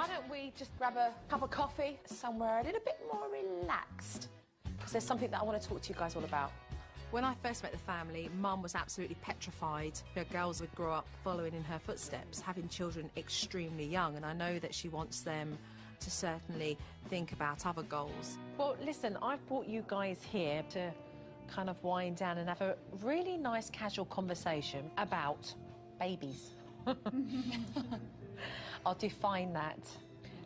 don't we just grab a cup of coffee somewhere a little bit more relaxed? Because there's something that I want to talk to you guys all about. When I first met the family, Mum was absolutely petrified. Her girls would grow up following in her footsteps, having children extremely young, and I know that she wants them to certainly think about other goals. Well, listen, I've brought you guys here to kind of wind down and have a really nice casual conversation about babies. I'll define that.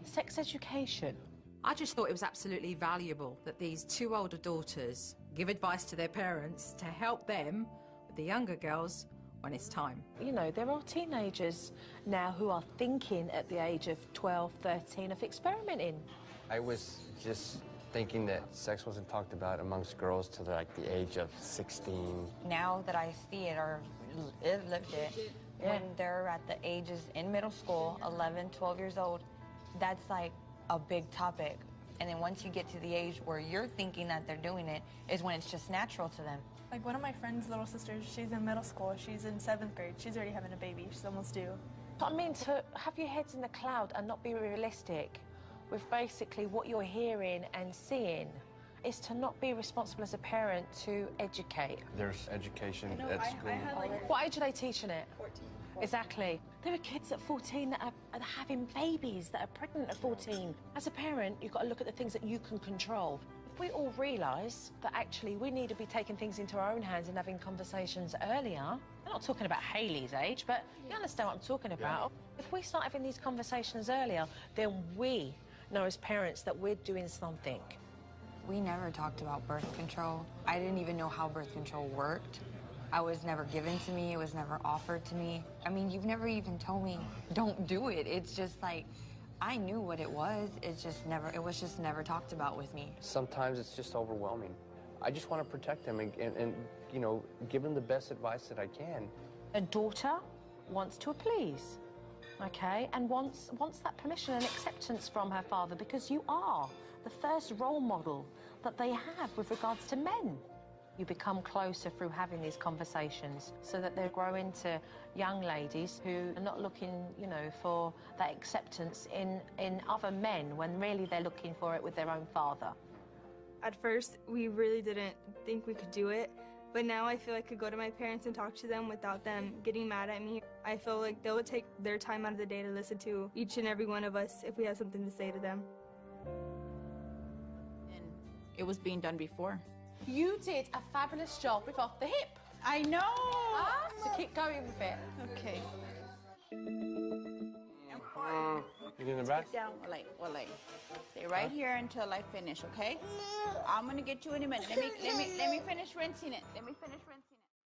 Sex education. I just thought it was absolutely valuable that these two older daughters give advice to their parents to help them with the younger girls when it's time. You know, there are teenagers now who are thinking at the age of 12, 13 of experimenting. I was just thinking that sex wasn't talked about amongst girls till like the age of 16. Now that I see it or lived it, when they're at the ages in middle school, 11, 12 years old, that's like a big topic. And then once you get to the age where you're thinking that they're doing it, is when it's just natural to them. Like one of my friend's little sisters, she's in middle school, she's in 7th grade, she's already having a baby, she's almost due. I mean, to have your heads in the cloud and not be realistic with basically what you're hearing and seeing is to not be responsible as a parent to educate. There's education at school. What age are they teaching it? 14. Exactly. There are kids at 14 that are having babies, that are pregnant at 14. As a parent, you've got to look at the things that you can control. If we all realise that actually we need to be taking things into our own hands and having conversations earlier, I'm not talking about Hayley's age, but you understand what I'm talking about. If we start having these conversations earlier, then we know as parents that we're doing something. We never talked about birth control. I didn't even know how birth control worked. I was never given to me, it was never offered to me. I mean, you've never even told me, don't do it. It's just like, I knew what it was, it was just never talked about with me. Sometimes it's just overwhelming. I just want to protect them and you know, give them the best advice that I can. A daughter wants to please, okay, and wants that permission and acceptance from her father, because you are the first role model that they have with regards to men. You become closer through having these conversations so that they grow into young ladies who are not looking, you know, for that acceptance in other men when really they're looking for it with their own father. At first, we really didn't think we could do it, but now I feel I could go to my parents and talk to them without them getting mad at me. I feel like they would take their time out of the day to listen to each and every one of us if we have something to say to them. And it was being done before. You did a fabulous job with Off the Hip. I know! So keep going with it. Okay. You in the back? Sit down, Wale. Stay right here until I finish, okay? I'm gonna get you in a minute. Let me finish rinsing it.